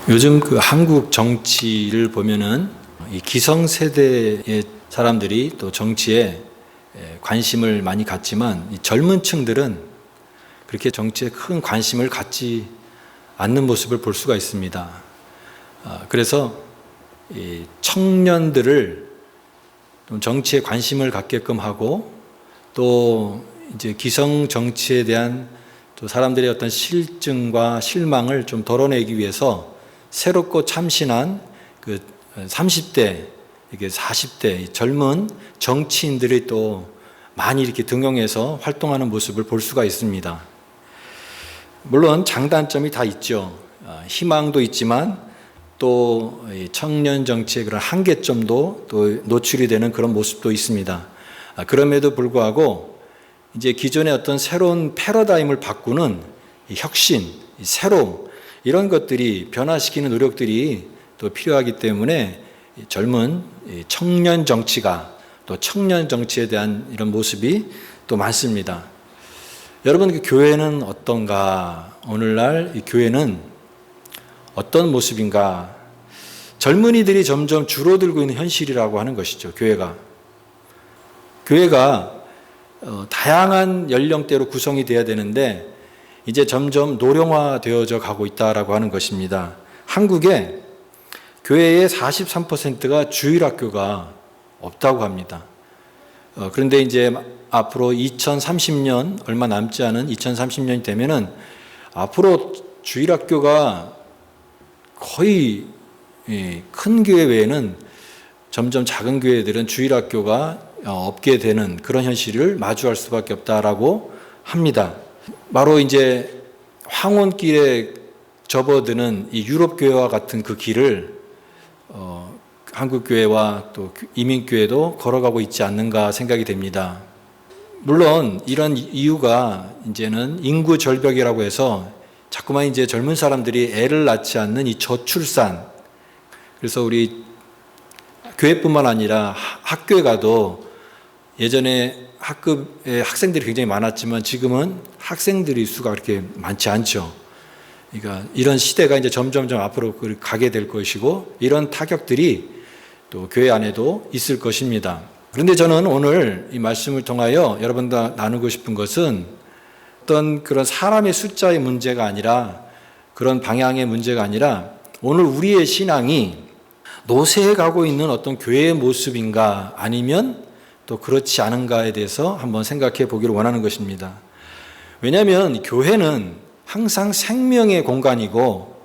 요즘 그 한국 정치를 보면은 이 기성세대의 사람들이 또 정치에 관심을 많이 갖지만 이 젊은 층들은 그렇게 정치에 큰 관심을 갖지 않는 모습을 볼 수가 있습니다. 그래서 이 청년들을 좀 정치에 관심을 갖게끔 하고 또 이제 기성 정치에 대한 또 사람들의 어떤 실증과 실망을 좀 덜어내기 위해서 새롭고 참신한 그 30대, 이게 40대 젊은 정치인들이 또 많이 이렇게 등용해서 활동하는 모습을 볼 수가 있습니다. 물론 장단점이 다 있죠. 희망도 있지만 또 청년 정치의 그런 한계점도 또 노출이 되는 그런 모습도 있습니다. 그럼에도 불구하고 이제 기존의 어떤 새로운 패러다임을 바꾸는 혁신, 새로움, 이런 것들이 변화시키는 노력들이 또 필요하기 때문에 젊은 청년 정치가 또 청년 정치에 대한 이런 모습이 또 많습니다. 여러분, 그 교회는 어떤가? 오늘날 이 교회는 어떤 모습인가? 젊은이들이 점점 줄어들고 있는 현실이라고 하는 것이죠. 교회가 다양한 연령대로 구성이 되어야 되는데 이제 점점 노령화되어져 가고 있다라고 하는 것입니다. 한국에 교회의 43%가 주일학교가 없다고 합니다. 그런데 이제 앞으로 2030년, 얼마 남지 않은 2030년이 되면은 앞으로 주일학교가 거의 큰 교회 외에는 점점 작은 교회들은 주일학교가 없게 되는 그런 현실을 마주할 수밖에 없다라고 합니다. 바로 이제 황혼길에 접어드는 이 유럽 교회와 같은 그 길을 한국 교회와 또 이민 교회도 걸어가고 있지 않는가 생각이 됩니다. 물론 이런 이유가 이제는 인구 절벽이라고 해서 자꾸만 이제 젊은 사람들이 애를 낳지 않는 이 저출산, 그래서 우리 교회뿐만 아니라 학교에 가도 예전에 학급에 학생들이 굉장히 많았지만 지금은 학생들의 수가 그렇게 많지 않죠. 그러니까 이런 시대가 이제 점점 앞으로 가게 될 것이고 이런 타격들이 또 교회 안에도 있을 것입니다. 그런데 저는 오늘 이 말씀을 통하여 여러분과 나누고 싶은 것은 어떤 그런 사람의 숫자의 문제가 아니라 그런 방향의 문제가 아니라 오늘 우리의 신앙이 노쇠해 가고 있는 어떤 교회의 모습인가 아니면 또 그렇지 않은가에 대해서 한번 생각해 보기를 원하는 것입니다. 왜냐하면 교회는 항상 생명의 공간이고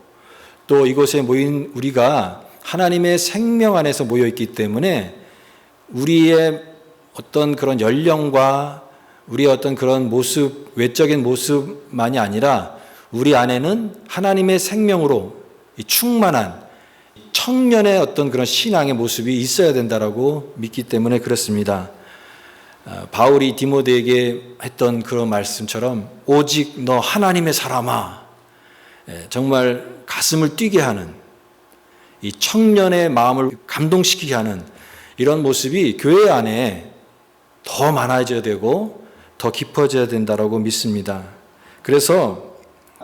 또 이곳에 모인 우리가 하나님의 생명 안에서 모여 있기 때문에 우리의 어떤 그런 연령과 우리의 어떤 그런 모습, 외적인 모습만이 아니라 우리 안에는 하나님의 생명으로 충만한 청년의 어떤 그런 신앙의 모습이 있어야 된다라고 믿기 때문에 그렇습니다. 바울이 디모데에게 했던 그런 말씀처럼 오직 너 하나님의 사람아, 정말 가슴을 뛰게 하는 이 청년의 마음을 감동시키게 하는 이런 모습이 교회 안에 더 많아져야 되고 더 깊어져야 된다라고 믿습니다. 그래서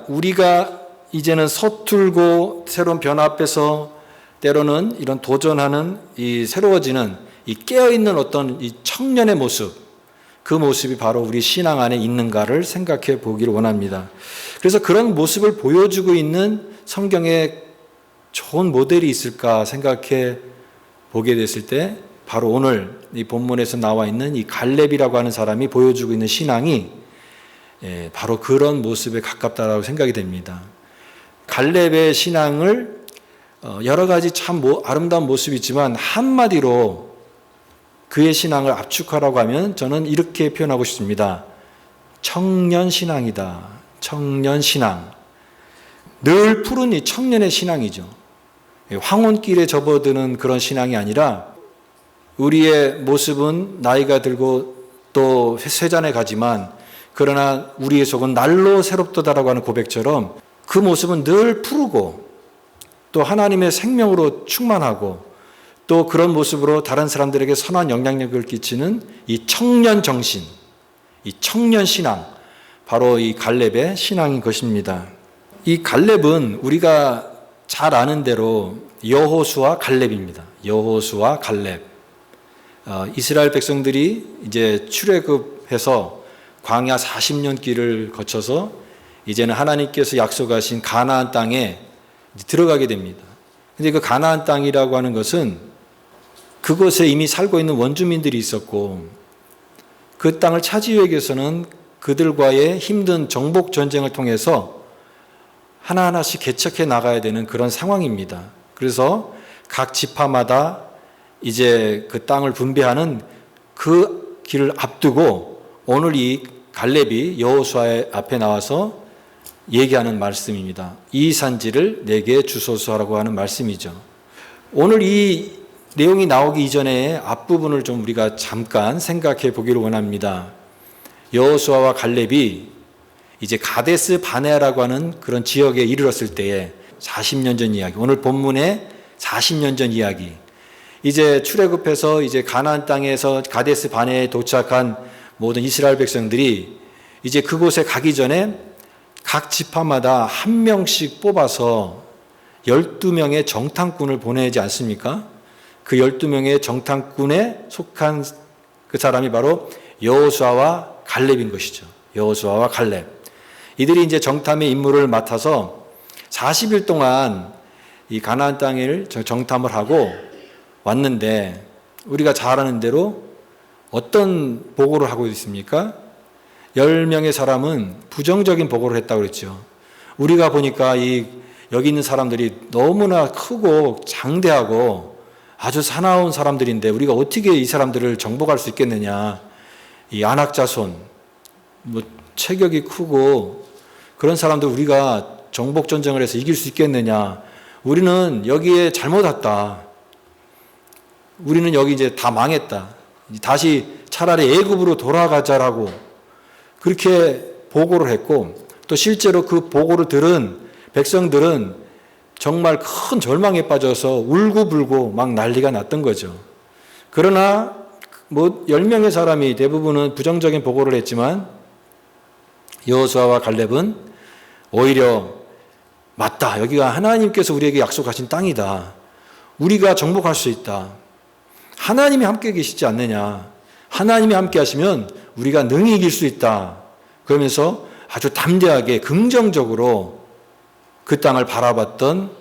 우리가 이제는 서툴고 새로운 변화 앞에서 때로는 이런 도전하는 이 새로워지는 이 깨어있는 어떤 이 청년의 모습, 그 모습이 바로 우리 신앙 안에 있는가를 생각해 보기를 원합니다. 그래서 그런 모습을 보여주고 있는 성경에 좋은 모델이 있을까 생각해 보게 됐을 때 바로 오늘 이 본문에서 나와 있는 이 갈렙이라고 하는 사람이 보여주고 있는 신앙이 바로 그런 모습에 가깝다라고 생각이 됩니다. 갈렙의 신앙을 여러 가지 참 아름다운 모습이 있지만 한마디로 그의 신앙을 압축하라고 하면 저는 이렇게 표현하고 싶습니다. 청년 신앙이다. 청년 신앙. 늘 푸른 이 청년의 신앙이죠. 황혼길에 접어드는 그런 신앙이 아니라 우리의 모습은 나이가 들고 또 쇠잔에 가지만 그러나 우리의 속은 날로 새롭도다라고 하는 고백처럼 그 모습은 늘 푸르고 또 하나님의 생명으로 충만하고 또 그런 모습으로 다른 사람들에게 선한 영향력을 끼치는 이 청년 정신, 이 청년 신앙, 바로 이 갈렙의 신앙인 것입니다. 이 갈렙은 우리가 잘 아는 대로 여호수아 갈렙입니다. 여호수아 갈렙. 이스라엘 백성들이 이제 출애굽해서 광야 40년 길을 거쳐서 이제는 하나님께서 약속하신 가나안 땅에 들어가게 됩니다. 근데 그 가나안 땅이라고 하는 것은 그곳에 이미 살고 있는 원주민들이 있었고 그 땅을 차지하기 위해서는 그들과의 힘든 정복 전쟁을 통해서 하나하나씩 개척해 나가야 되는 그런 상황입니다. 그래서 각 지파마다 이제 그 땅을 분배하는 그 길을 앞두고 오늘 이 갈렙이 여호수아의 앞에 나와서 얘기하는 말씀입니다. 이 산지를 내게 주소서라고 하는 말씀이죠. 오늘 이 내용이 나오기 이전에 앞부분을 좀 우리가 잠깐 생각해 보기를 원합니다. 여호수아와 갈렙이 이제 가데스 바네아라고 하는 그런 지역에 이르렀을 때에 40년 전 이야기, 오늘 본문의 40년 전 이야기. 이제 출애굽해서 이제 가나안 땅에서 가데스 바네아에 도착한 모든 이스라엘 백성들이 이제 그곳에 가기 전에 각 지파마다 한 명씩 뽑아서 12명의 정탐꾼을 보내지 않습니까? 그 12명의 정탐꾼에 속한 그 사람이 바로 여호수아와 갈렙인 것이죠. 여호수아와 갈렙. 이들이 이제 정탐의 임무를 맡아서 40일 동안 이 가나안 땅을 정탐을 하고 왔는데 우리가 잘 아는 대로 어떤 보고를 하고 있습니까? 10명의 사람은 부정적인 보고를 했다고 그랬죠. 우리가 보니까 여기 있는 사람들이 너무나 크고 장대하고 아주 사나운 사람들인데 우리가 어떻게 이 사람들을 정복할 수 있겠느냐. 이 안악자손, 체격이 크고 그런 사람들 우리가 정복 전쟁을 해서 이길 수 있겠느냐. 우리는 여기에 잘못 왔다. 우리는 여기 이제 다 망했다. 다시 차라리 애굽으로 돌아가자라고 그렇게 보고를 했고 또 실제로 그 보고를 들은 백성들은 정말 큰 절망에 빠져서 울고불고 막 난리가 났던 거죠. 그러나 10명의 사람이 대부분은 부정적인 보고를 했지만 여호수아와 갈렙은 오히려 맞다. 여기가 하나님께서 우리에게 약속하신 땅이다. 우리가 정복할 수 있다. 하나님이 함께 계시지 않느냐. 하나님이 함께 하시면 우리가 능히 이길 수 있다. 그러면서 아주 담대하게 긍정적으로 그 땅을 바라봤던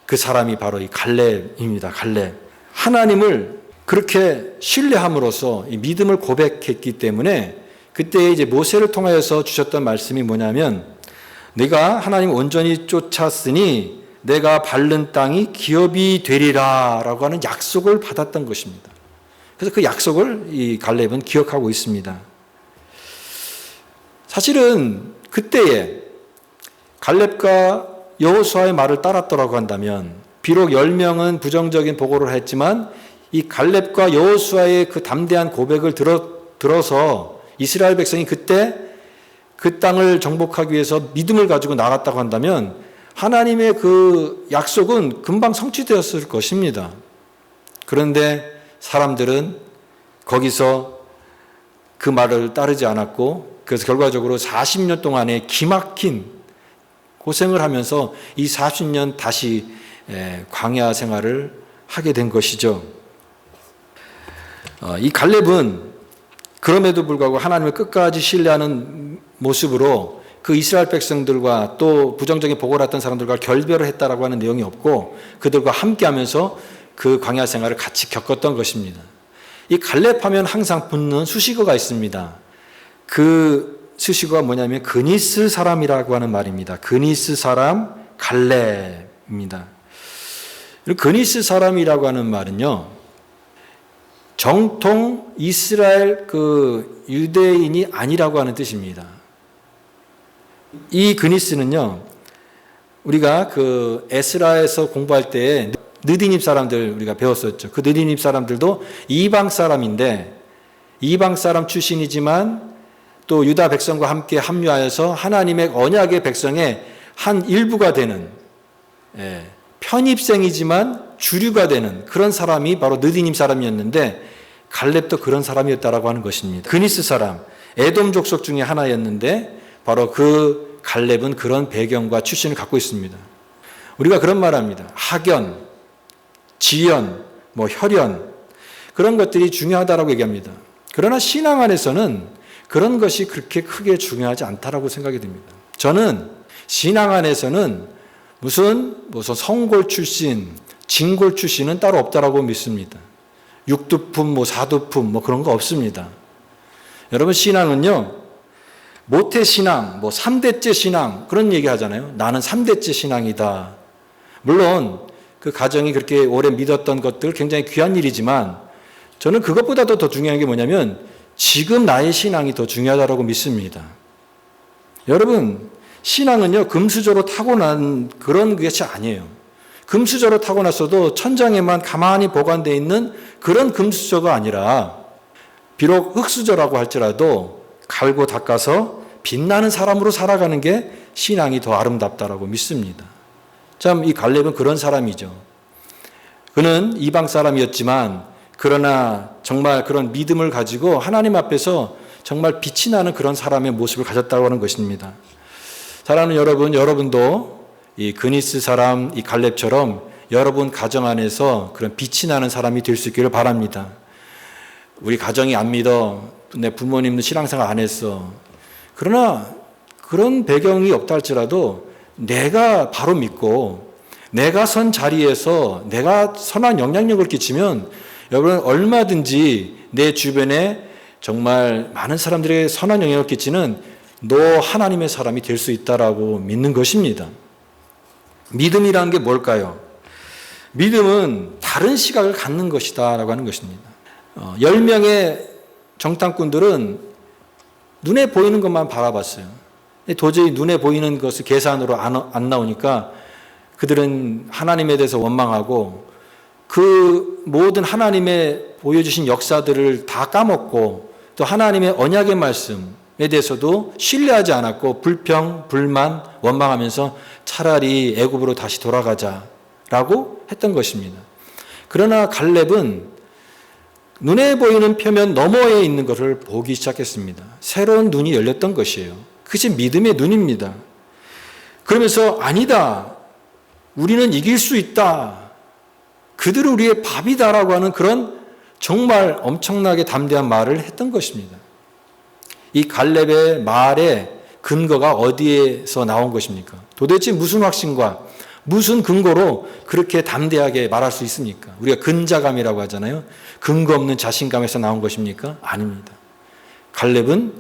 그 사람이 바로 이 갈렙입니다. 갈렙. 하나님을 그렇게 신뢰함으로써 이 믿음을 고백했기 때문에 그때 이제 모세를 통하여서 주셨던 말씀이 뭐냐면 내가 하나님 온전히 쫓았으니 내가 밟는 땅이 기업이 되리라 라고 하는 약속을 받았던 것입니다. 그래서 그 약속을 이 갈렙은 기억하고 있습니다. 사실은 그때에 갈렙과 여호수아의 말을 따랐더라고 한다면 비록 10명은 부정적인 보고를 했지만 이 갈렙과 여호수아의 그 담대한 고백을 들어서 이스라엘 백성이 그때 그 땅을 정복하기 위해서 믿음을 가지고 나갔다고 한다면 하나님의 그 약속은 금방 성취되었을 것입니다. 그런데 사람들은 거기서 그 말을 따르지 않았고 그래서 결과적으로 40년 동안의 기막힌 고생을 하면서 이 40년 다시 광야 생활을 하게 된 것이죠. 이 갈렙은 그럼에도 불구하고 하나님을 끝까지 신뢰하는 모습으로 그 이스라엘 백성들과 또 부정적인 보고를 했던 사람들과 결별을 했다라고 하는 내용이 없고 그들과 함께하면서 그 광야 생활을 같이 겪었던 것입니다. 이 갈렙하면 항상 붙는 수식어가 있습니다. 그 수식어가 뭐냐면 그니스 사람이라고 하는 말입니다. 그니스 사람 갈렙입니다. 그니스 사람이라고 하는 말은요, 정통 이스라엘 그 유대인이 아니라고 하는 뜻입니다. 이 그니스는요, 우리가 그 에스라에서 공부할 때 느디닙 사람들 우리가 배웠었죠. 그 느디닙 사람들도 이방 사람인데 이방 사람 출신이지만 또 유다 백성과 함께 합류하여서 하나님의 언약의 백성의 한 일부가 되는 편입생이지만 주류가 되는 그런 사람이 바로 느디님 사람이었는데 갈렙도 그런 사람이었다라고 하는 것입니다. 그니스 사람, 에돔 족속 중에 하나였는데 바로 그 갈렙은 그런 배경과 출신을 갖고 있습니다. 우리가 그런 말 합니다. 학연, 지연, 혈연, 그런 것들이 중요하다라고 얘기합니다. 그러나 신앙 안에서는 그런 것이 그렇게 크게 중요하지 않다라고 생각이 듭니다. 저는 신앙 안에서는 무슨 성골 출신, 진골 출신은 따로 없다라고 믿습니다. 육두품, 사두품 그런 거 없습니다. 여러분, 신앙은요, 모태신앙, 3대째 신앙, 그런 얘기 하잖아요. 나는 3대째 신앙이다. 물론 그 가정이 그렇게 오래 믿었던 것들 굉장히 귀한 일이지만 저는 그것보다도 더 중요한 게 뭐냐면 지금 나의 신앙이 더 중요하다고 믿습니다. 여러분, 신앙은요, 금수저로 타고난 그런 것이 아니에요. 금수저로 타고났어도 천장에만 가만히 보관되어 있는 그런 금수저가 아니라 비록 흙수저라고 할지라도 갈고 닦아서 빛나는 사람으로 살아가는 게 신앙이 더 아름답다라고 믿습니다. 참, 이 갈렙은 그런 사람이죠. 그는 이방 사람이었지만 그러나 정말 그런 믿음을 가지고 하나님 앞에서 정말 빛이 나는 그런 사람의 모습을 가졌다고 하는 것입니다. 사랑하는 여러분, 여러분도 이 그니스 사람, 이 갈렙처럼 여러분 가정 안에서 그런 빛이 나는 사람이 될 수 있기를 바랍니다. 우리 가정이 안 믿어, 내 부모님도 신앙생활 안 했어. 그러나 그런 배경이 없다 할지라도 내가 바로 믿고 내가 선 자리에서 내가 선한 영향력을 끼치면 여러분 얼마든지 내 주변에 정말 많은 사람들에게 선한 영향을 끼치는 너 하나님의 사람이 될 수 있다라고 믿는 것입니다. 믿음이라는 게 뭘까요? 믿음은 다른 시각을 갖는 것이다 라고 하는 것입니다. 10명의 정탐꾼들은 눈에 보이는 것만 바라봤어요. 도저히 눈에 보이는 것을 계산으로 안 나오니까 그들은 하나님에 대해서 원망하고 그 모든 하나님의 보여주신 역사들을 다 까먹고 또 하나님의 언약의 말씀에 대해서도 신뢰하지 않았고 불평, 불만, 원망하면서 차라리 애굽으로 다시 돌아가자라고 했던 것입니다. 그러나 갈렙은 눈에 보이는 표면 너머에 있는 것을 보기 시작했습니다. 새로운 눈이 열렸던 것이에요. 그것이 믿음의 눈입니다. 그러면서 아니다. 우리는 이길 수 있다. 그들은 우리의 밥이다라고 하는 그런 정말 엄청나게 담대한 말을 했던 것입니다. 이 갈렙의 말의 근거가 어디에서 나온 것입니까? 도대체 무슨 확신과 무슨 근거로 그렇게 담대하게 말할 수 있습니까? 우리가 근자감이라고 하잖아요. 근거 없는 자신감에서 나온 것입니까? 아닙니다. 갈렙은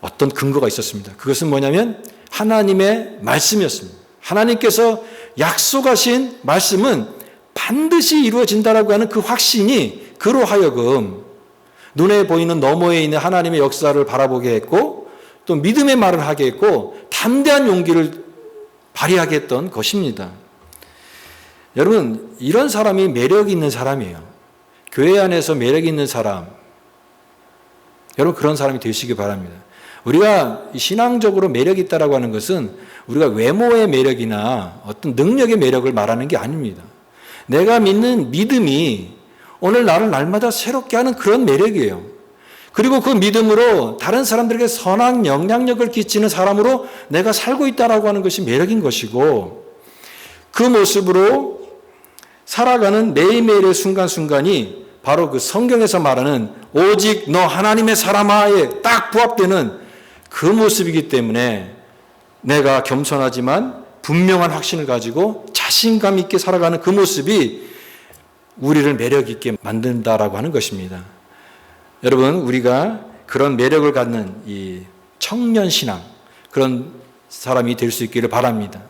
어떤 근거가 있었습니다. 그것은 뭐냐면 하나님의 말씀이었습니다. 하나님께서 약속하신 말씀은 반드시 이루어진다라고 하는 그 확신이 그로 하여금 눈에 보이는 너머에 있는 하나님의 역사를 바라보게 했고 또 믿음의 말을 하게 했고 담대한 용기를 발휘하게 했던 것입니다. 여러분, 이런 사람이 매력 있는 사람이에요. 교회 안에서 매력 있는 사람, 여러분 그런 사람이 되시기 바랍니다. 우리가 신앙적으로 매력이 있다라고 하는 것은 우리가 외모의 매력이나 어떤 능력의 매력을 말하는 게 아닙니다. 내가 믿는 믿음이 오늘 나를 날마다 새롭게 하는 그런 매력이에요. 그리고 그 믿음으로 다른 사람들에게 선한 영향력을 끼치는 사람으로 내가 살고 있다라고 하는 것이 매력인 것이고 그 모습으로 살아가는 매일매일의 순간순간이 바로 그 성경에서 말하는 오직 너 하나님의 사람아에 딱 부합되는 그 모습이기 때문에 내가 겸손하지만 분명한 확신을 가지고 자신감 있게 살아가는 그 모습이 우리를 매력 있게 만든다라고 하는 것입니다. 여러분, 우리가 그런 매력을 갖는 이 청년 신앙, 그런 사람이 될 수 있기를 바랍니다.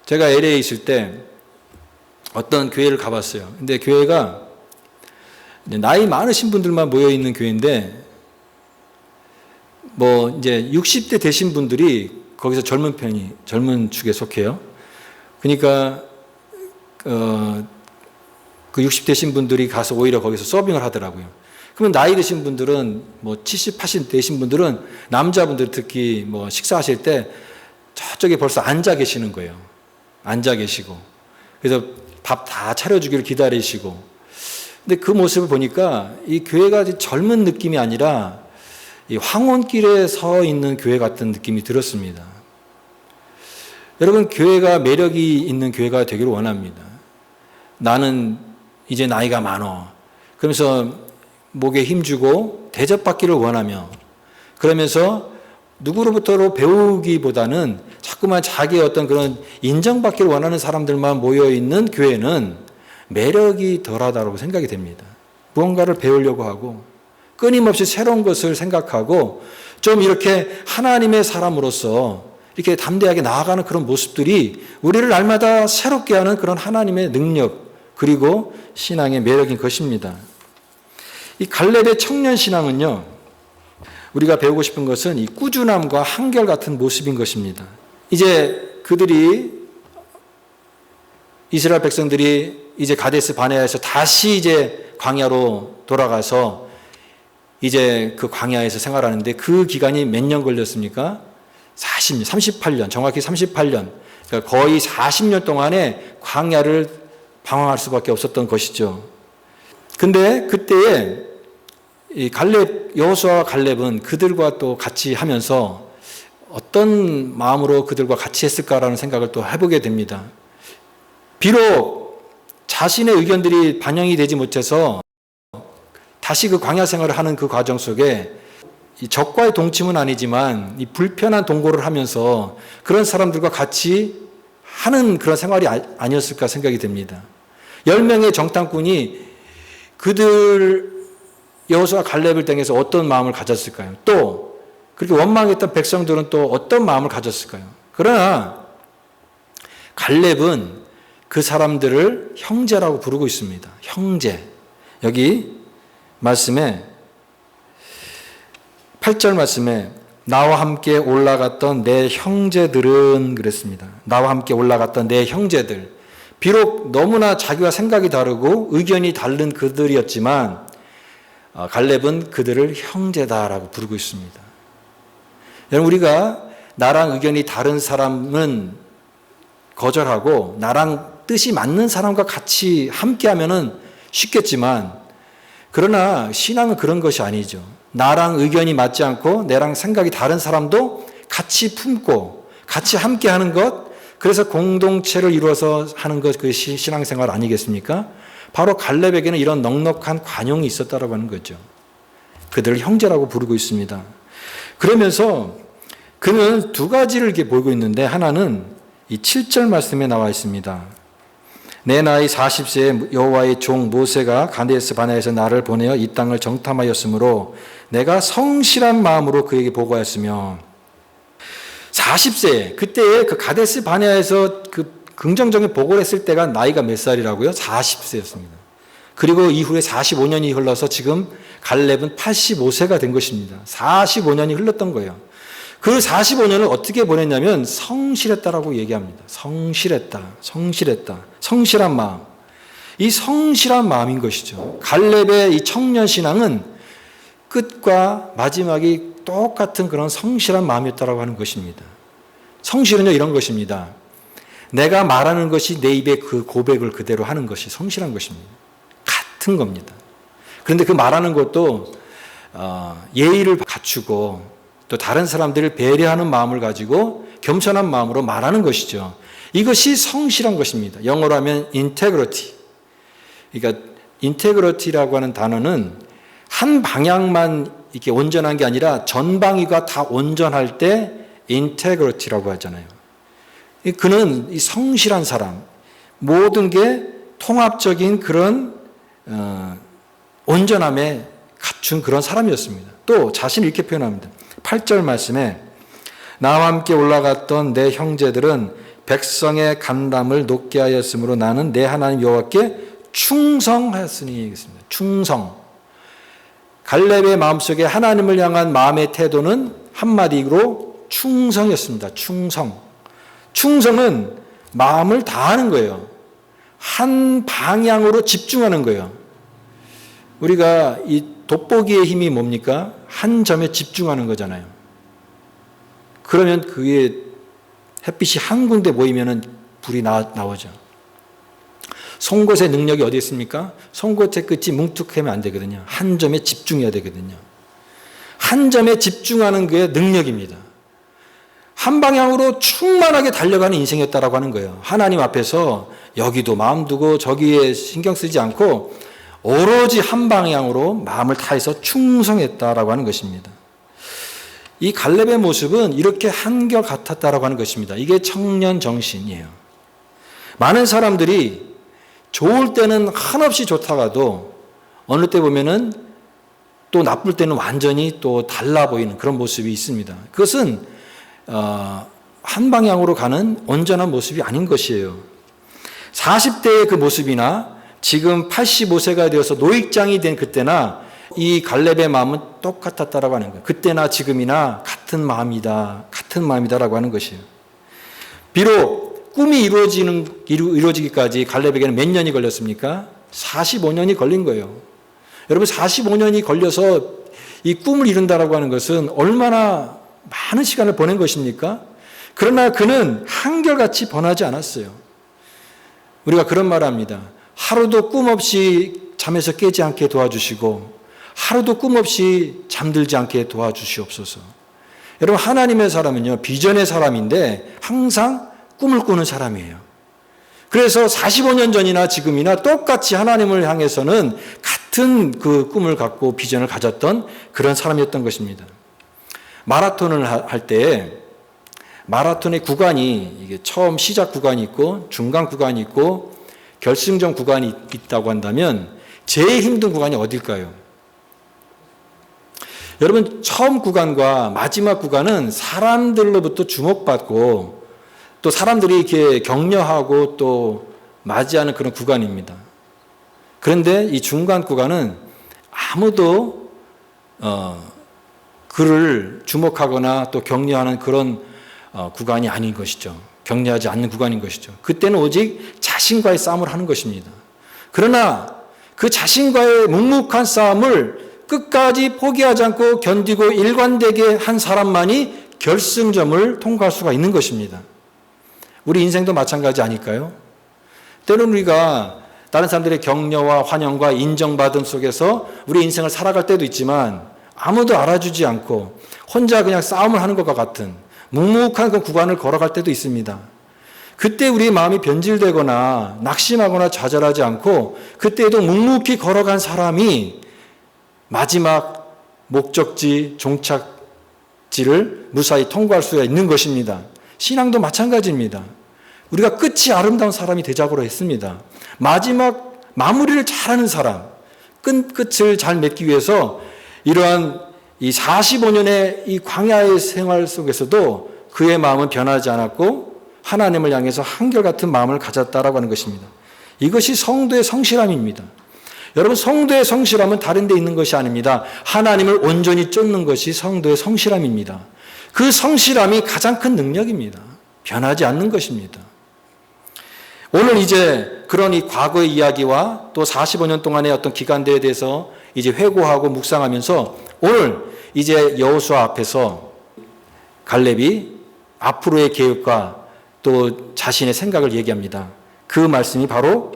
제가 LA에 있을 때 어떤 교회를 가봤어요. 근데 교회가 나이 많으신 분들만 모여 있는 교회인데 이제 60대 되신 분들이 거기서 젊은 축에 속해요. 그러니까 그 60 되신 분들이 가서 오히려 거기서 서빙을 하더라고요. 그러면 나이 드신 분들은 70, 80 되신 분들은 남자분들 특히 식사하실 때 저쪽에 벌써 앉아 계시는 거예요. 앉아 계시고. 그래서 밥 다 차려주기를 기다리시고. 근데 그 모습을 보니까 이 교회가 젊은 느낌이 아니라 이 황혼길에 서 있는 교회 같은 느낌이 들었습니다. 여러분, 교회가 매력이 있는 교회가 되기를 원합니다. 나는 이제 나이가 많어. 그러면서 목에 힘주고 대접받기를 원하며, 그러면서 누구로부터로 배우기보다는 자꾸만 자기의 어떤 그런 인정받기를 원하는 사람들만 모여있는 교회는 매력이 덜하다고 생각이 됩니다. 무언가를 배우려고 하고 끊임없이 새로운 것을 생각하고 좀 이렇게 하나님의 사람으로서 이렇게 담대하게 나아가는 그런 모습들이 우리를 날마다 새롭게 하는 그런 하나님의 능력, 그리고 신앙의 매력인 것입니다. 이 갈렙의 청년 신앙은요, 우리가 배우고 싶은 것은 이 꾸준함과 한결같은 모습인 것입니다. 이제 이스라엘 백성들이 이제 가데스 바네아에서 다시 이제 광야로 돌아가서 이제 그 광야에서 생활하는데, 그 기간이 몇 년 걸렸습니까? 38년, 정확히 38년. 그러니까 거의 40년 동안의 광야를 방황할 수밖에 없었던 것이죠. 근데 그때에 이 여호수아와 갈렙은 그들과 또 같이 하면서 어떤 마음으로 그들과 같이 했을까라는 생각을 또 해보게 됩니다. 비록 자신의 의견들이 반영이 되지 못해서 다시 그 광야 생활을 하는 그 과정 속에 이 적과의 동침은 아니지만 이 불편한 동거를 하면서 그런 사람들과 같이 하는 그런 생활이 아니었을까 생각이 됩니다. 10명의 정탐꾼이 여호수아 갈렙을 통해서 어떤 마음을 가졌을까요? 또 그렇게 원망했던 백성들은 또 어떤 마음을 가졌을까요? 그러나 갈렙은 그 사람들을 형제라고 부르고 있습니다. 형제. 여기 말씀에 8절 말씀에 나와 함께 올라갔던 내 형제들은 그랬습니다. 나와 함께 올라갔던 내 형제들. 비록 너무나 자기와 생각이 다르고 의견이 다른 그들이었지만 갈렙은 그들을 형제다라고 부르고 있습니다. 여러분, 우리가 나랑 의견이 다른 사람은 거절하고 나랑 뜻이 맞는 사람과 같이 함께하면은 쉽겠지만, 그러나 신앙은 그런 것이 아니죠. 나랑 의견이 맞지 않고 나랑 생각이 다른 사람도 같이 품고 같이 함께하는 것, 그래서 공동체를 이루어서 하는 것, 그것이 신앙생활 아니겠습니까? 바로 갈렙에게는 이런 넉넉한 관용이 있었다라고 하는 거죠. 그들을 형제라고 부르고 있습니다. 그러면서 그는 두 가지를 이렇게 보이고 있는데, 하나는 이 7절 말씀에 나와 있습니다. 내 나이 40세에 여호와의 종 모세가 가데스 바네아에서 나를 보내어 이 땅을 정탐하였으므로 내가 성실한 마음으로 그에게 보고하였으며, 40세, 그때에 그 가데스 바네아에서 그 긍정적인 보고를 했을 때가 나이가 몇 살이라고요? 40세였습니다. 그리고 이후에 45년이 흘러서 지금 갈렙은 85세가 된 것입니다. 45년이 흘렀던 거예요. 그 45년을 어떻게 보냈냐면 성실했다라고 얘기합니다. 성실했다. 성실한 마음. 이 성실한 마음인 것이죠. 갈렙의 이 청년 신앙은 끝과 마지막이 똑같은 그런 성실한 마음이었다라고 하는 것입니다. 성실은요, 이런 것입니다. 내가 말하는 것이 내 입에 그 고백을 그대로 하는 것이 성실한 것입니다. 같은 겁니다. 그런데 그 말하는 것도 예의를 갖추고 또 다른 사람들을 배려하는 마음을 가지고 겸손한 마음으로 말하는 것이죠. 이것이 성실한 것입니다. 영어로 하면 integrity. 그러니까 integrity라고 하는 단어는 한 방향만 이렇게 온전한 게 아니라 전방위가 다 온전할 때 integrity라고 하잖아요. 그는 이 성실한 사람, 모든 게 통합적인 그런 온전함에 갖춘 그런 사람이었습니다. 또 자신을 이렇게 표현합니다. 8절 말씀에 나와 함께 올라갔던 내 형제들은 백성의 간담을 높게 하였으므로 나는 내 하나님 여호와께 충성하였으니. 충성. 갈렙의 마음속에 하나님을 향한 마음의 태도는 한마디로 충성이었습니다. 충성은 마음을 다하는 거예요. 한 방향으로 집중하는 거예요. 우리가 이 돋보기의 힘이 뭡니까? 한 점에 집중하는 거잖아요. 그러면 그게 햇빛이 한 군데 모이면은 불이 나오죠. 송곳의 능력이 어디 있습니까? 송곳의 끝이 뭉툭하면 안 되거든요. 한 점에 집중해야 되거든요. 한 점에 집중하는 게 능력입니다. 한 방향으로 충만하게 달려가는 인생이었다라고 하는 거예요. 하나님 앞에서 여기도 마음 두고 저기에 신경 쓰지 않고 오로지 한 방향으로 마음을 다해서 충성했다라고 하는 것입니다. 이 갈렙의 모습은 이렇게 한결같았다라고 하는 것입니다. 이게 청년 정신이에요. 많은 사람들이 좋을 때는 한없이 좋다가도 어느 때 보면은 또 나쁠 때는 완전히 또 달라 보이는 그런 모습이 있습니다. 그것은 한 방향으로 가는 온전한 모습이 아닌 것이에요. 40대의 그 모습이나 지금 85세가 되어서 노익장이 된 그때나 이 갈렙의 마음은 똑같았다라고 하는 거예요. 그때나 지금이나 같은 마음이다라고 하는 것이에요. 비록 꿈이 이루어지기까지 갈렙에게는 몇 년이 걸렸습니까? 45년이 걸린 거예요. 여러분 45년이 걸려서 이 꿈을 이룬다라고 하는 것은 얼마나 많은 시간을 보낸 것입니까? 그러나 그는 한결같이 변하지 않았어요. 우리가 그런 말을 합니다. 하루도 꿈 없이 잠에서 깨지 않게 도와주시고 하루도 꿈 없이 잠들지 않게 도와주시옵소서. 여러분 하나님의 사람은요 비전의 사람인데 항상 꿈을 꾸는 사람이에요. 그래서 45년 전이나 지금이나 똑같이 하나님을 향해서는 같은 그 꿈을 갖고 비전을 가졌던 그런 사람이었던 것입니다. 마라톤을 할 때 마라톤의 구간이 이게 처음 시작 구간이 있고 중간 구간이 있고 결승전 구간이 있다고 한다면 제일 힘든 구간이 어딜까요? 여러분 처음 구간과 마지막 구간은 사람들로부터 주목받고 또 사람들이 이렇게 격려하고 또 맞이하는 그런 구간입니다. 그런데 이 중간 구간은 아무도 그를 주목하거나 또 격려하는 그런 구간이 아닌 것이죠. 격려하지 않는 구간인 것이죠. 그때는 오직 자신과의 싸움을 하는 것입니다. 그러나 그 자신과의 묵묵한 싸움을 끝까지 포기하지 않고 견디고 일관되게 한 사람만이 결승점을 통과할 수가 있는 것입니다. 우리 인생도 마찬가지 아닐까요? 때로는 우리가 다른 사람들의 격려와 환영과 인정받음 속에서 우리 인생을 살아갈 때도 있지만 아무도 알아주지 않고 혼자 그냥 싸움을 하는 것과 같은 묵묵한 그 구간을 걸어갈 때도 있습니다. 그때 우리의 마음이 변질되거나 낙심하거나 좌절하지 않고 그때에도 묵묵히 걸어간 사람이 마지막 목적지, 종착지를 무사히 통과할 수가 있는 것입니다. 신앙도 마찬가지입니다. 우리가 끝이 아름다운 사람이 되자고 했습니다. 마지막 마무리를 잘하는 사람, 끝을 잘 맺기 위해서 이러한 이 45년의 이 광야의 생활 속에서도 그의 마음은 변하지 않았고 하나님을 향해서 한결같은 마음을 가졌다라고 하는 것입니다. 이것이 성도의 성실함입니다. 여러분 성도의 성실함은 다른 데 있는 것이 아닙니다. 하나님을 온전히 쫓는 것이 성도의 성실함입니다. 그 성실함이 가장 큰 능력입니다. 변하지 않는 것입니다. 오늘 이제 그런 이 과거의 이야기와 또 45년 동안의 어떤 기간들에 대해서 이제 회고하고 묵상하면서 오늘 이제 여호수아 앞에서 갈렙이 앞으로의 계획과 또 자신의 생각을 얘기합니다. 그 말씀이 바로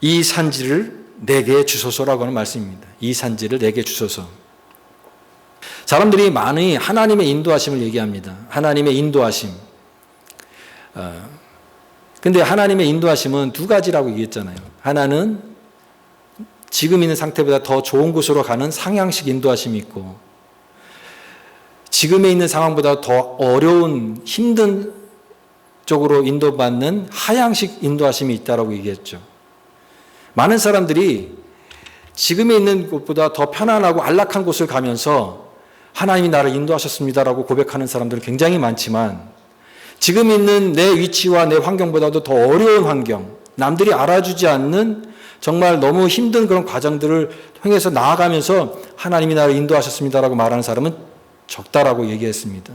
이 산지를 내게 주소서라고 하는 말씀입니다. 이 산지를 내게 주소서. 사람들이 많이 하나님의 인도하심을 얘기합니다. 하나님의 인도하심. 근데 하나님의 인도하심은 두 가지라고 얘기했잖아요. 하나는 지금 있는 상태보다 더 좋은 곳으로 가는 상향식 인도하심이 있고 지금에 있는 상황보다 더 어려운 힘든 쪽으로 인도받는 하향식 인도하심이 있다고 얘기했죠. 많은 사람들이 지금에 있는 곳보다 더 편안하고 안락한 곳을 가면서 하나님이 나를 인도하셨습니다라고 고백하는 사람들은 굉장히 많지만 지금 있는 내 위치와 내 환경보다도 더 어려운 환경, 남들이 알아주지 않는 정말 너무 힘든 그런 과정들을 통해서 나아가면서 하나님이 나를 인도하셨습니다라고 말하는 사람은 적다라고 얘기했습니다.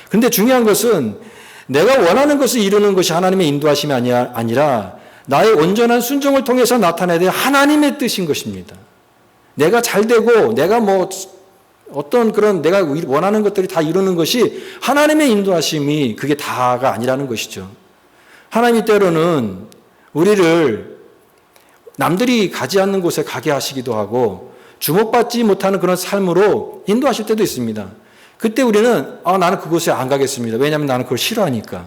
그런데 중요한 것은 내가 원하는 것을 이루는 것이 하나님의 인도하심이 아니라 나의 온전한 순종을 통해서 나타나야 될 하나님의 뜻인 것입니다. 내가 잘 되고 내가 뭐 어떤 그런 내가 원하는 것들이 다 이루는 것이 하나님의 인도하심이 그게 다가 아니라는 것이죠. 하나님이 때로는 우리를 남들이 가지 않는 곳에 가게 하시기도 하고 주목받지 못하는 그런 삶으로 인도하실 때도 있습니다. 그때 우리는 나는 그곳에 안 가겠습니다. 왜냐하면 나는 그걸 싫어하니까.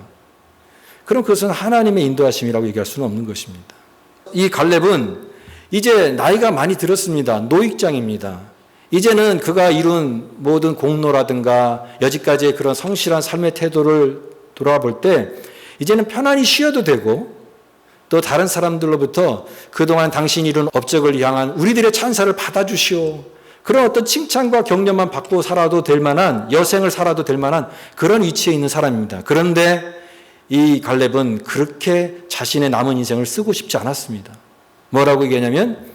그럼 그것은 하나님의 인도하심이라고 얘기할 수는 없는 것입니다. 이 갈렙은 이제 나이가 많이 들었습니다. 노익장입니다. 이제는 그가 이룬 모든 공로라든가 여지까지의 그런 성실한 삶의 태도를 돌아볼 때 이제는 편안히 쉬어도 되고 또 다른 사람들로부터 그동안 당신이 이룬 업적을 향한 우리들의 찬사를 받아주시오. 그런 어떤 칭찬과 격려만 받고 살아도 될 만한, 여생을 살아도 될 만한 그런 위치에 있는 사람입니다. 그런데 이 갈렙은 그렇게 자신의 남은 인생을 쓰고 싶지 않았습니다. 뭐라고 얘기하냐면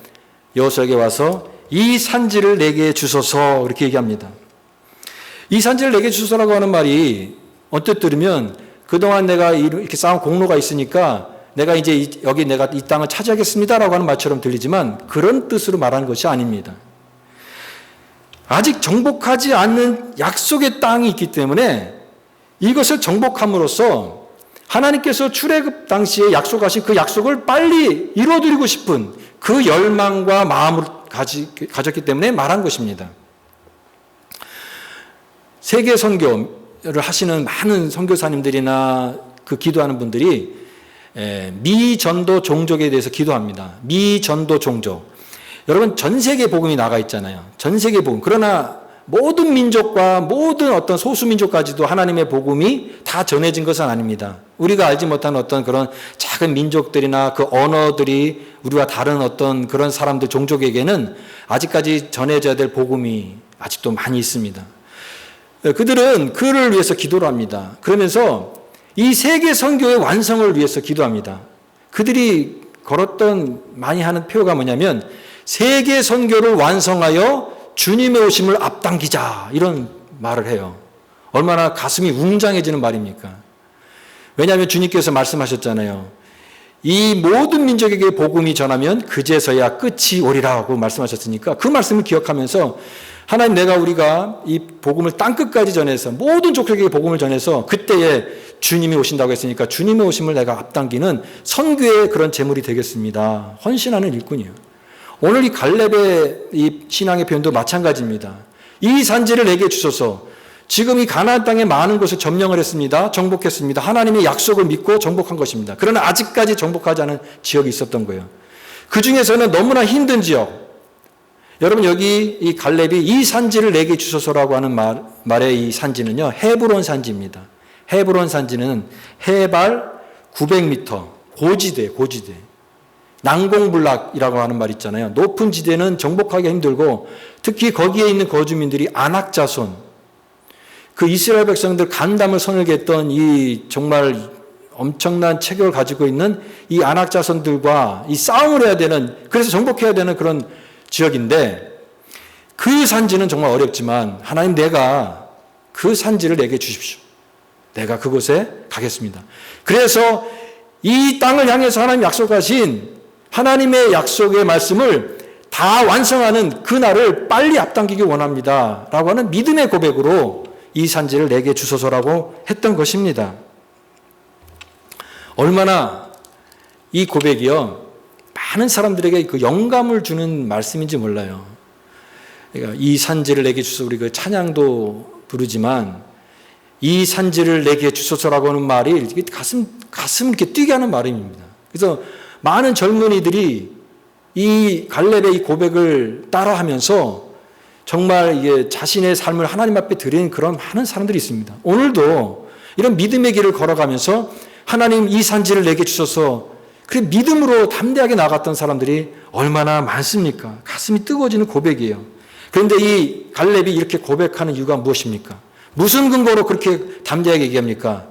여호수아에게 와서 이 산지를 내게 주소서 이렇게 얘기합니다. 이 산지를 내게 주소서라고 하는 말이 언뜻 들으면 그동안 내가 이렇게 쌓은 공로가 있으니까 내가 이제 여기 내가 이 땅을 차지하겠습니다라고 하는 말처럼 들리지만 그런 뜻으로 말하는 것이 아닙니다. 아직 정복하지 않는 약속의 땅이 있기 때문에 이것을 정복함으로써 하나님께서 출애굽 당시에 약속하신 그 약속을 빨리 이루어드리고 싶은 그 열망과 마음을 가졌기 때문에 말한 것입니다. 세계 선교를 하시는 많은 선교사님들이나 그 기도하는 분들이 미전도 종족에 대해서 기도합니다. 미전도 종족. 여러분 전 세계 복음이 나가 있잖아요. 전 세계 복음. 그러나 모든 민족과 모든 어떤 소수민족까지도 하나님의 복음이 다 전해진 것은 아닙니다. 우리가 알지 못하는 어떤 그런 작은 민족들이나 그 언어들이 우리와 다른 어떤 그런 사람들 종족에게는 아직까지 전해져야 될 복음이 아직도 많이 있습니다. 그들은 그를 위해서 기도를 합니다. 그러면서 이 세계 선교의 완성을 위해서 기도합니다. 그들이 걸었던 많이 하는 표가 뭐냐면 세계 선교를 완성하여 주님의 오심을 앞당기자 이런 말을 해요. 얼마나 가슴이 웅장해지는 말입니까? 왜냐하면 주님께서 말씀하셨잖아요. 이 모든 민족에게 복음이 전하면 그제서야 끝이 오리라고 말씀하셨으니까 그 말씀을 기억하면서 하나님 우리가 이 복음을 땅끝까지 전해서 모든 족속에게 복음을 전해서 그때에 주님이 오신다고 했으니까 주님의 오심을 내가 앞당기는 선교의 그런 제물이 되겠습니다. 헌신하는 일꾼이에요. 오늘 이 갈렙의 이 신앙의 표현도 마찬가지입니다. 이 산지를 내게 주소서. 지금 이 가나안 땅에 많은 곳을 점령을 했습니다. 정복했습니다. 하나님의 약속을 믿고 정복한 것입니다. 그러나 아직까지 정복하지 않은 지역이 있었던 거예요. 그 중에서는 너무나 힘든 지역. 여러분 여기 이 갈렙이 이 산지를 내게 주소서라고 하는 말의 이 산지는요. 헤브론 산지입니다. 헤브론 산지는 해발 900m 고지대. 난공불락이라고 하는 말 있잖아요. 높은 지대는 정복하기가 힘들고 특히 거기에 있는 거주민들이 아낙 자손, 그 이스라엘 백성들 간담을 서늘게 했던 이 정말 엄청난 체격을 가지고 있는 이 아낙 자손들과 이 싸움을 해야 되는, 그래서 정복해야 되는 그런 지역인데 그 산지는 정말 어렵지만 하나님 내가 그 산지를 내게 주십시오. 내가 그곳에 가겠습니다. 그래서 이 땅을 향해서 하나님 약속하신 하나님의 약속의 말씀을 다 완성하는 그날을 빨리 앞당기기 원합니다. 라고 하는 믿음의 고백으로 이 산지를 내게 주소서라고 했던 것입니다. 얼마나 이 고백이요. 많은 사람들에게 그 영감을 주는 말씀인지 몰라요. 그러니까 이 산지를 내게 주소서 우리 그 찬양도 부르지만 이 산지를 내게 주소서라고 하는 말이 가슴 이렇게 뛰게 하는 말입니다. 그래서 많은 젊은이들이 이 갈렙의 이 고백을 따라하면서 정말 이게 자신의 삶을 하나님 앞에 드리는 그런 많은 사람들이 있습니다. 오늘도 이런 믿음의 길을 걸어가면서 하나님 이 산지를 내게 주셔서 그 믿음으로 담대하게 나갔던 사람들이 얼마나 많습니까? 가슴이 뜨거워지는 고백이에요. 그런데 이 갈렙이 이렇게 고백하는 이유가 무엇입니까? 무슨 근거로 그렇게 담대하게 얘기합니까?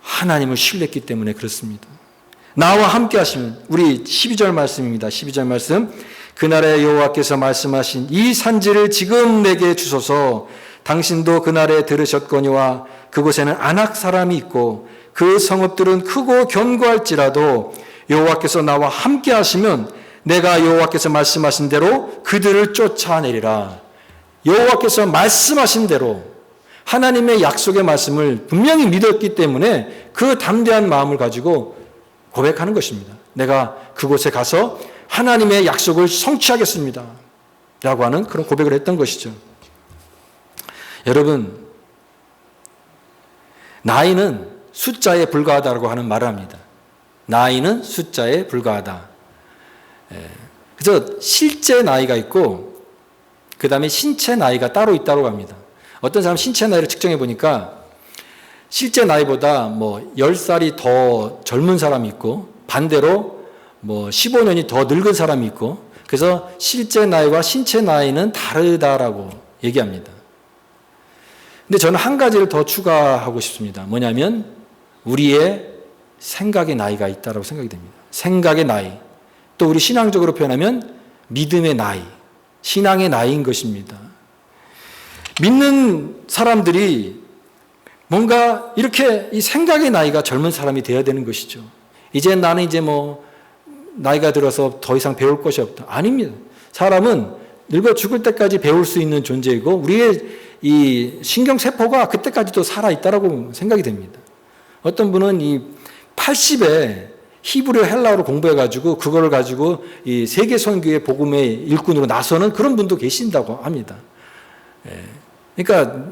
하나님을 신뢰했기 때문에 그렇습니다. 나와 함께 하시면 우리 12절 말씀입니다. 12절 말씀. 그날에 여호와께서 말씀하신 이 산지를 지금 내게 주소서. 당신도 그날에 들으셨거니와 그곳에는 아낙 사람이 있고 그 성읍들은 크고 견고할지라도 여호와께서 나와 함께 하시면 내가 여호와께서 말씀하신 대로 그들을 쫓아내리라. 여호와께서 말씀하신 대로 하나님의 약속의 말씀을 분명히 믿었기 때문에 그 담대한 마음을 가지고 고백하는 것입니다. 내가 그곳에 가서 하나님의 약속을 성취하겠습니다. 라고 하는 그런 고백을 했던 것이죠. 여러분, 나이는 숫자에 불과하다고 하는 말을 합니다. 나이는 숫자에 불과하다. 그래서 실제 나이가 있고 그 다음에 신체 나이가 따로 있다고 합니다. 어떤 사람 신체 나이를 측정해 보니까 실제 나이보다 10살이 더 젊은 사람이 있고 반대로 15년이 더 늙은 사람이 있고, 그래서 실제 나이와 신체 나이는 다르다라고 얘기합니다. 근데 저는 한 가지를 더 추가하고 싶습니다. 뭐냐면 우리의 생각의 나이가 있다고 생각이 됩니다. 생각의 나이. 또 우리 신앙적으로 표현하면 믿음의 나이, 신앙의 나이인 것입니다. 믿는 사람들이 뭔가 이렇게 이 생각의 나이가 젊은 사람이 되어야 되는 것이죠. 나는 나이가 들어서 더 이상 배울 것이 없다. 아닙니다. 사람은 늙어 죽을 때까지 배울 수 있는 존재이고 우리의 이 신경세포가 그때까지도 살아있다라고 생각이 됩니다. 어떤 분은 이 80에 히브리 헬라어로 공부해가지고 그거를 가지고 이 세계 선교의 복음의 일꾼으로 나서는 그런 분도 계신다고 합니다. 그러니까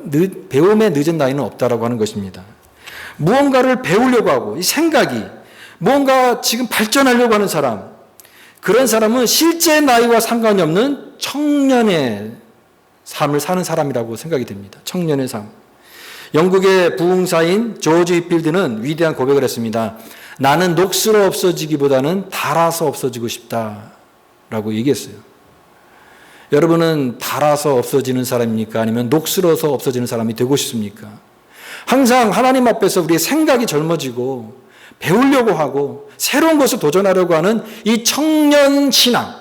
배움의 늦은 나이는 없다라고 하는 것입니다. 무언가를 배우려고 하고 이 생각이 무언가 지금 발전하려고 하는 사람, 그런 사람은 실제 나이와 상관이 없는 청년의 삶을 사는 사람이라고 생각이 됩니다. 청년의 삶. 영국의 부흥사인 조지 휘필드는 위대한 고백을 했습니다. 나는 녹슬어 없어지기보다는 닳아서 없어지고 싶다라고 얘기했어요. 여러분은 닳아서 없어지는 사람입니까? 아니면 녹슬어서 없어지는 사람이 되고 싶습니까? 항상 하나님 앞에서 우리의 생각이 젊어지고 배우려고 하고 새로운 것을 도전하려고 하는 이 청년 신앙,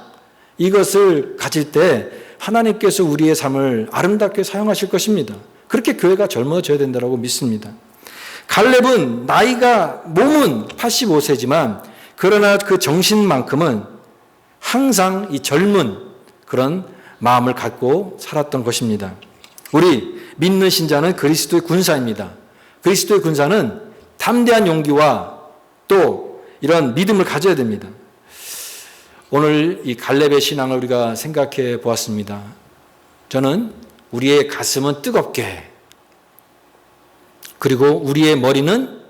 이것을 가질 때 하나님께서 우리의 삶을 아름답게 사용하실 것입니다. 그렇게 교회가 젊어져야 된다고 믿습니다. 갈렙은 몸은 85세지만 그러나 그 정신만큼은 항상 이 젊은 그런 마음을 갖고 살았던 것입니다. 우리 믿는 신자는 그리스도의 군사입니다. 그리스도의 군사는 담대한 용기와 또 이런 믿음을 가져야 됩니다. 오늘 이 갈렙의 신앙을 우리가 생각해 보았습니다. 저는 우리의 가슴은 뜨겁게, 그리고 우리의 머리는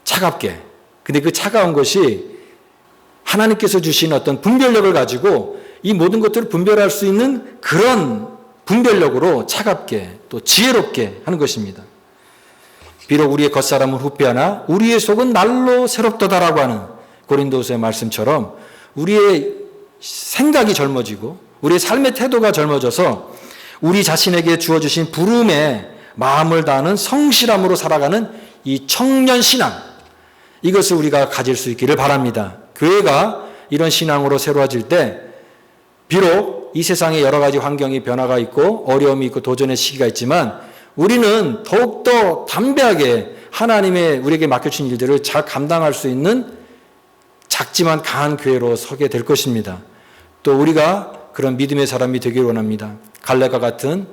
차갑게, 근데 그 차가운 것이 하나님께서 주신 어떤 분별력을 가지고 이 모든 것들을 분별할 수 있는 그런 분별력으로 차갑게 또 지혜롭게 하는 것입니다. 비록 우리의 겉사람은 후패하나 우리의 속은 날로 새롭도다라고 하는 고린도서의 말씀처럼 우리의 생각이 젊어지고 우리의 삶의 태도가 젊어져서 우리 자신에게 주어주신 부름에 마음을 다하는 성실함으로 살아가는 이 청년 신앙, 이것을 우리가 가질 수 있기를 바랍니다. 교회가 이런 신앙으로 새로워질 때 비록 이 세상에 여러 가지 환경이 변화가 있고 어려움이 있고 도전의 시기가 있지만 우리는 더욱더 담대하게 하나님의 우리에게 맡겨주신 일들을 잘 감당할 수 있는 작지만 강한 교회로 서게 될 것입니다. 또 우리가 그런 믿음의 사람이 되기를 원합니다. 갈렙과 같은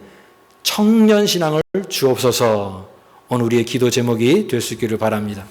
청년 신앙을 주옵소서. 오늘 우리의 기도 제목이 될 수 있기를 바랍니다.